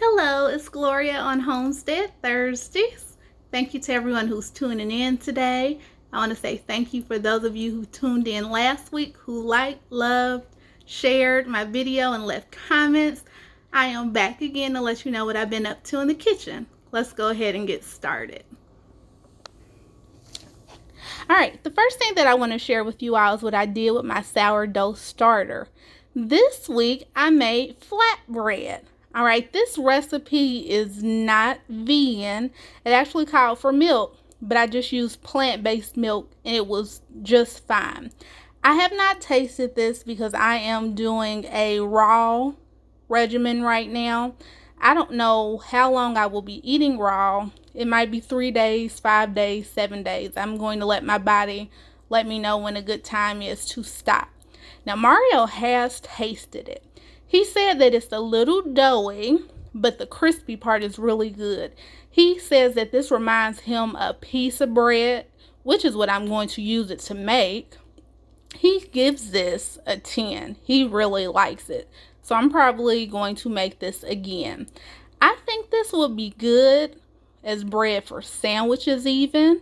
Hello, it's Gloria on Homestead Thursdays. Thank you to everyone who's tuning in today. I want to say thank you for those of you who tuned in last week, who liked, loved, shared my video, and left comments. I am back again to let you know what I've been up to in the kitchen. Let's go ahead and get started. Alright, the first thing that I want to share with you all is what I did with my sourdough starter. This week I made flatbread. Alright, this recipe is not vegan. It actually called for milk, but I just used plant-based milk and it was just fine. I have not tasted this because I am doing a raw regimen right now. I don't know how long I will be eating raw. It might be 3 days, 5 days, 7 days. I'm going to let my body let me know when a good time is to stop. Now, Mario has tasted it. He said that it's a little doughy, but the crispy part is really good. He says that this reminds him of a piece of bread, which is what I'm going to use it to make. He gives this a 10. He really likes it. So I'm probably going to make this again. I think this would be good as bread for sandwiches even.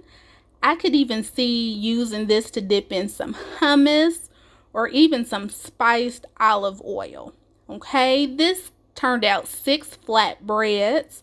I could even see using this to dip in some hummus or even some spiced olive oil. Okay, this turned out 6 flatbreads.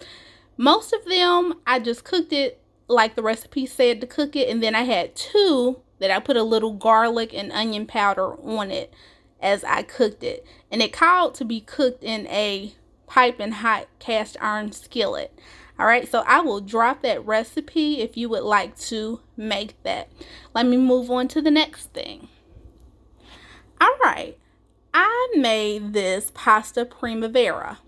Most of them, I just cooked it like the recipe said to cook it. And then I had 2 that I put a little garlic and onion powder on it as I cooked it. And it called to be cooked in a piping hot cast iron skillet. Alright, so I will drop that recipe if you would like to make that. Let me move on to the next thing. Alright. I made this pasta Primavera.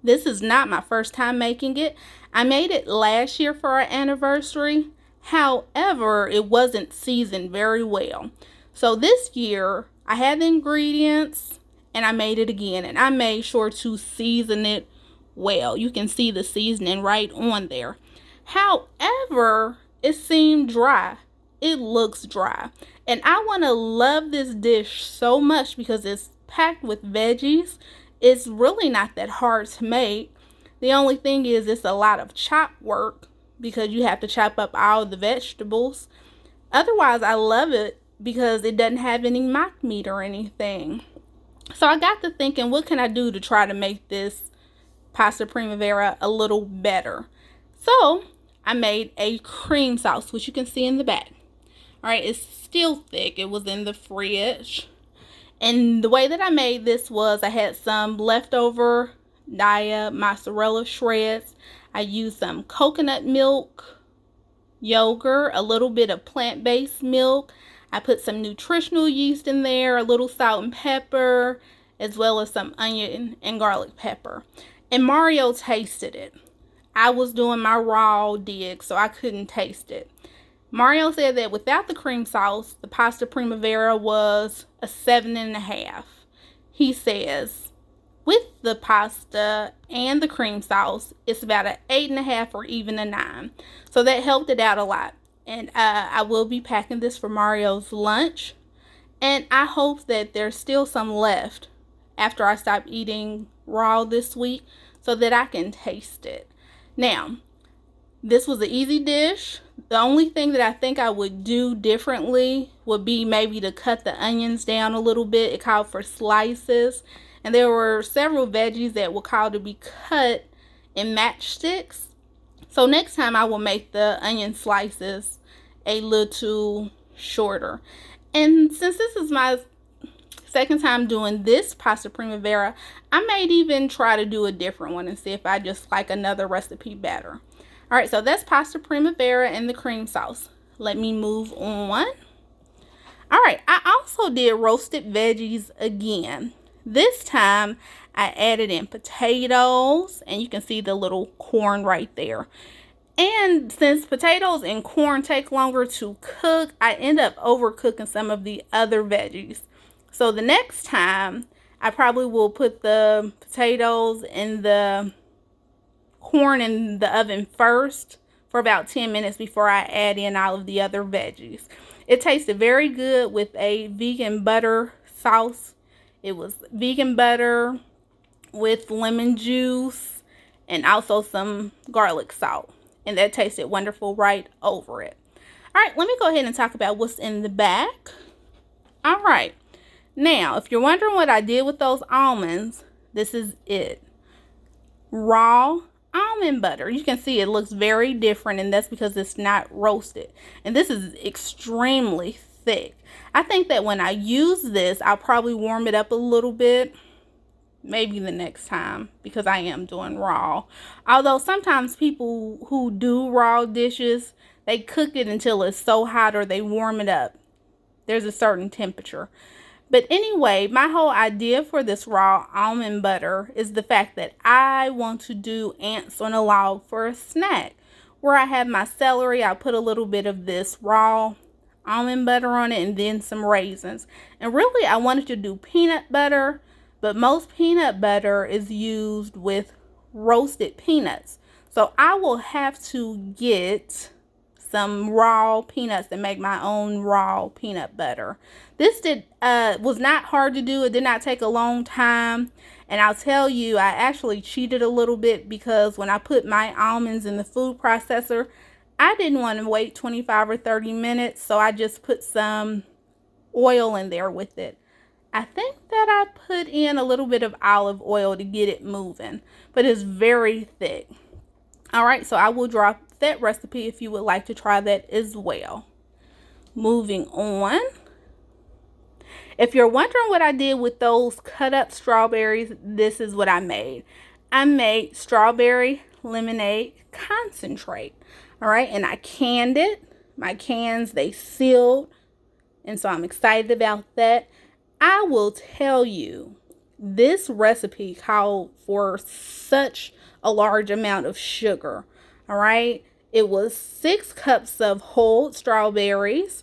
This is not my first time making it. I made it last year for our anniversary. However, it wasn't seasoned very well. So this year, I had the ingredients and I made it again. And I made sure to season it well. You can see the seasoning right on there. However, it seemed dry. It looks dry. And I want to love this dish so much because it's packed with veggies. It's really not that hard to make. The only thing is it's a lot of chop work because you have to chop up all the vegetables. Otherwise, I love it because it doesn't have any mock meat or anything. So I got to thinking, what can I do to try to make this pasta Primavera a little better? So I made a cream sauce, which you can see in the back. Alright, it's still thick. It was in the fridge. And the way that I made this was I had some leftover Daya mozzarella shreds. I used some coconut milk, yogurt, a little bit of plant-based milk. I put some nutritional yeast in there, a little salt and pepper, as well as some onion and garlic pepper. And Mario tasted it. I was doing my raw dig, so I couldn't taste it. Mario said that without the cream sauce, the pasta Primavera was a 7.5. He says with the pasta and the cream sauce, it's about an 8.5 or even a 9. So that helped it out a lot. And I will be packing this for Mario's lunch. And I hope that there's still some left after I stop eating raw this week so that I can taste it. Now, this was an easy dish. The only thing that I think I would do differently would be maybe to cut the onions down a little bit. It called for slices. And there were several veggies that were called to be cut in matchsticks. So next time I will make the onion slices a little shorter. And since this is my second time doing this pasta Primavera, I might even try to do a different one and see if I just like another recipe better. Alright, so that's pasta Primavera and the cream sauce. Let me move on. Alright, I also did roasted veggies again. This time, I added in potatoes, and you can see the little corn right there. And since potatoes and corn take longer to cook, I end up overcooking some of the other veggies. So the next time, I probably will put the potatoes and the corn in the oven first for about 10 minutes before I add in all of the other veggies. It tasted very good with a vegan butter sauce. It was vegan butter with lemon juice and also some garlic salt. And that tasted wonderful right over it. All right, let me go ahead and talk about what's in the back. All right, now if you're wondering what I did with those almonds, this is it. Raw almond butter. You can see it looks very different, and that's because it's not roasted. And this is extremely thick. I think that when I use this, I'll probably warm it up a little bit. Maybe the next time, because I am doing raw. Although sometimes people who do raw dishes, they cook it until it's so hot, or they warm it up. There's a certain temperature. But anyway, my whole idea for this raw almond butter is the fact that I want to do ants on a log for a snack. Where I have my celery, I put a little bit of this raw almond butter on it, and then some raisins. And really, I wanted to do peanut butter, but most peanut butter is used with roasted peanuts. So I will have to get some raw peanuts and make my own raw peanut butter. This was not hard to do. It did not take a long time. And I'll tell you, I actually cheated a little bit, because when I put my almonds in the food processor, I didn't want to wait 25 or 30 minutes. So I just put some oil in there with it. I think that I put in a little bit of olive oil to get it moving, but it's very thick. All right, so I will drop that recipe if you would like to try that as well. Moving on. If you're wondering what I did with those cut up strawberries, this is what I made. I made strawberry lemonade concentrate. All right, and I canned it. My cans, they sealed, and so I'm excited about that. I will tell you, this recipe called for such a large amount of sugar. All right, it was 6 cups of whole strawberries.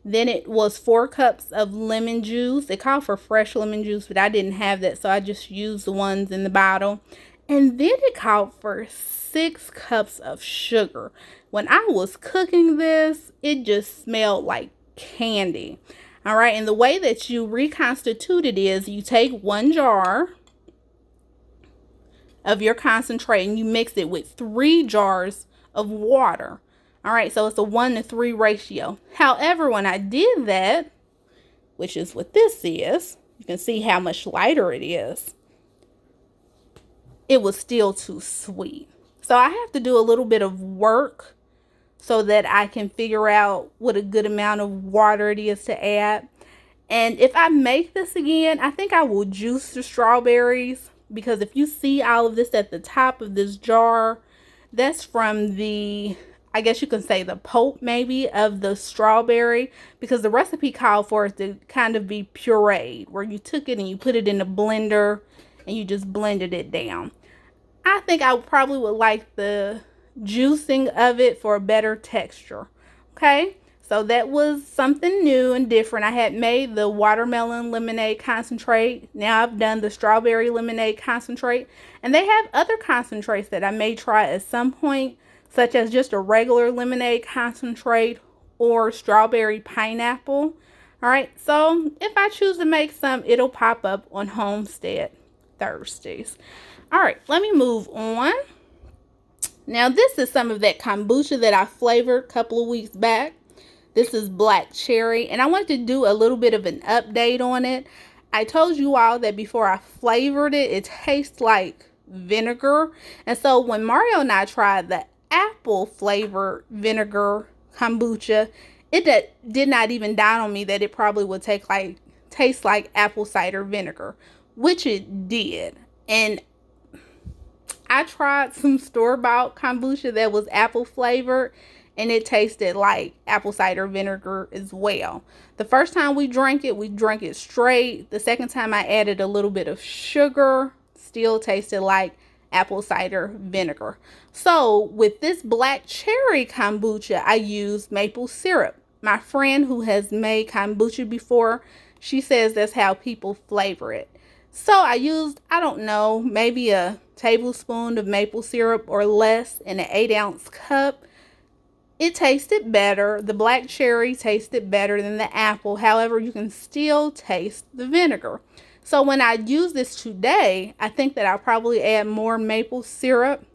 Then it was 4 cups of lemon juice. It called for fresh lemon juice, but I didn't have that, so I just used the ones in the bottle. And then it called for 6 cups of sugar. When I was cooking this, it just smelled like candy. All right, and the way that you reconstitute it is you take 1 jar of your concentrate and you mix it with 3 jars of water. All right, so it's a 1-to-3 ratio. However, when I did that, which is what this is, you can see how much lighter it is. It was still too sweet. So I have to do a little bit of work so that I can figure out what a good amount of water it is to add. And if I make this again, I think I will juice the strawberries, because if you see all of this at the top of this jar, that's from the, I guess you can say the pulp maybe of the strawberry, because the recipe called for it to kind of be pureed, where you took it and you put it in a blender and you just blended it down. I think I probably would like the juicing of it for a better texture. Okay, so that was something new and different. I had made the watermelon lemonade concentrate. Now I've done the strawberry lemonade concentrate, and they have other concentrates that I may try at some point, such as just a regular lemonade concentrate or strawberry pineapple. All right, so if I choose to make some, it'll pop up on Homestead Thursdays. All right, let me move on. Now, this is some of that kombucha that I flavored a couple of weeks back. This is black cherry, and I wanted to do a little bit of an update on it. I told you all that before I flavored it, it tastes like vinegar. And so when Mario and I tried the apple flavored vinegar kombucha, it did not even dawn on me that it probably would taste like apple cider vinegar, which it did. And I tried some store-bought kombucha that was apple flavored, and it tasted like apple cider vinegar as well. The first time we drank it straight. The second time I added a little bit of sugar, still tasted like apple cider vinegar. So with this black cherry kombucha, I used maple syrup. My friend who has made kombucha before, she says that's how people flavor it. So I used, I don't know, maybe a tablespoon of maple syrup or less in an 8-ounce cup. It tasted better. The black cherry tasted better than the apple. However, you can still taste the vinegar. So when I use this today, I think that I'll probably add more maple syrup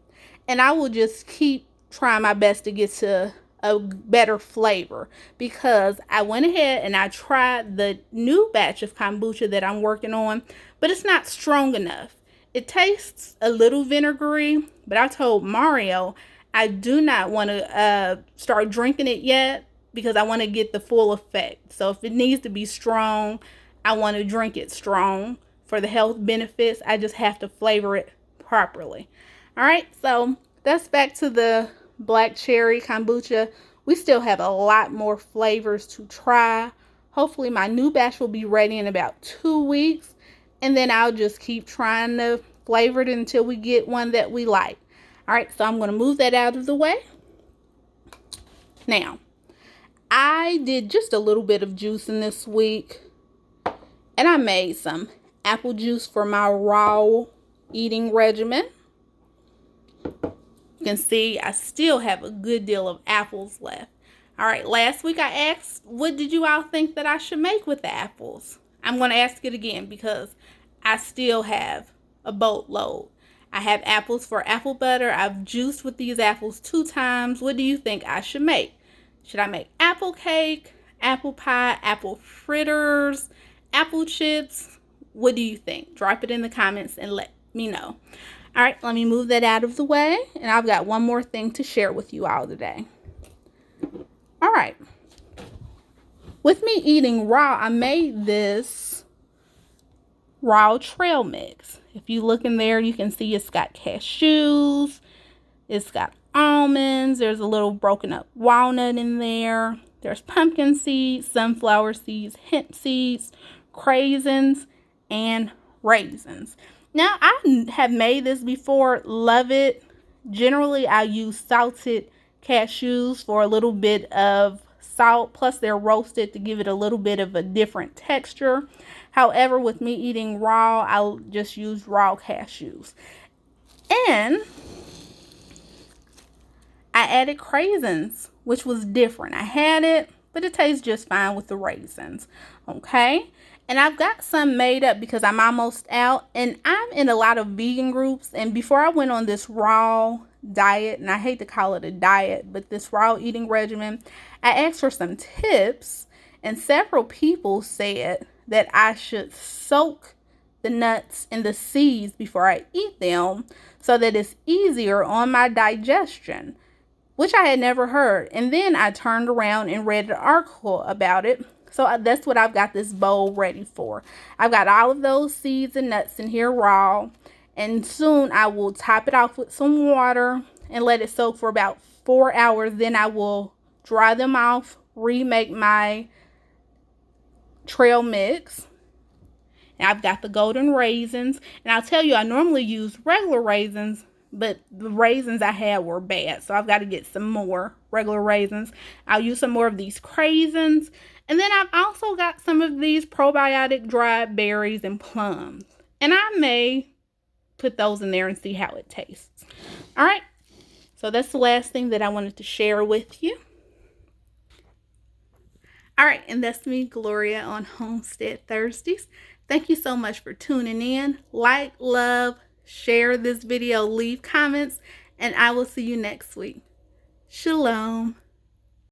and I will just keep trying my best to get to a better flavor, because I went ahead and I tried the new batch of kombucha that I'm working on, but it's not strong enough. It tastes a little vinegary, but I told Mario I do not want to start drinking it yet, because I want to get the full effect. So if it needs to be strong, I want to drink it strong for the health benefits. I just have to flavor it properly. All right, so that's back to the black cherry kombucha. We still have a lot more flavors to try. Hopefully my new batch will be ready in about 2 weeks, and then I'll just keep trying to flavor it until we get one that we like. All right, so I'm going to move that out of the way. Now, I did just a little bit of juicing this week, and I made some apple juice for my raw eating regimen. You can see I still have a good deal of apples left. All right, last week I asked, what did you all think that I should make with the apples? I'm going to ask it again because I still have a boatload. I have apples for apple butter. I've juiced with these apples 2 times. What do you think I should make? Should I make apple cake, apple pie, apple fritters, apple chips? What do you think? Drop it in the comments and let me know. All right, let me move that out of the way, and I've got one more thing to share with you all today. All right. With me eating raw, I made this raw trail mix. If you look in there, you can see it's got cashews, it's got almonds, there's a little broken up walnut in there, there's pumpkin seeds, sunflower seeds, hemp seeds, craisins, and raisins. Now, I have made this before, love it. Generally, I use salted cashews for a little bit of salt, plus they're roasted to give it a little bit of a different texture. However, with me eating raw, I'll just use raw cashews. And I added craisins, which was different. I had it, but it tastes just fine with the raisins. Okay? And I've got some made up because I'm almost out, and I'm in a lot of vegan groups. And before I went on this raw diet, and I hate to call it a diet, but this raw eating regimen, I asked for some tips, and several people said that I should soak the nuts and the seeds before I eat them so that it's easier on my digestion, which I had never heard. And then I turned around and read an article about it. So that's what I've got this bowl ready for. I've got all of those seeds and nuts in here raw. And soon I will top it off with some water and let it soak for about 4 hours. Then I will dry them off, remake my trail mix. And I've got the golden raisins. And I'll tell you, I normally use regular raisins, but the raisins I had were bad. So I've got to get some more regular raisins. I'll use some more of these craisins. And then I've also got some of these probiotic dried berries and plums. And I may put those in there and see how it tastes. All right. So that's the last thing that I wanted to share with you. All right. And that's me, Gloria, on Homestead Thursdays. Thank you so much for tuning in. Like, love, share this video, leave comments, and I will see you next week. Shalom.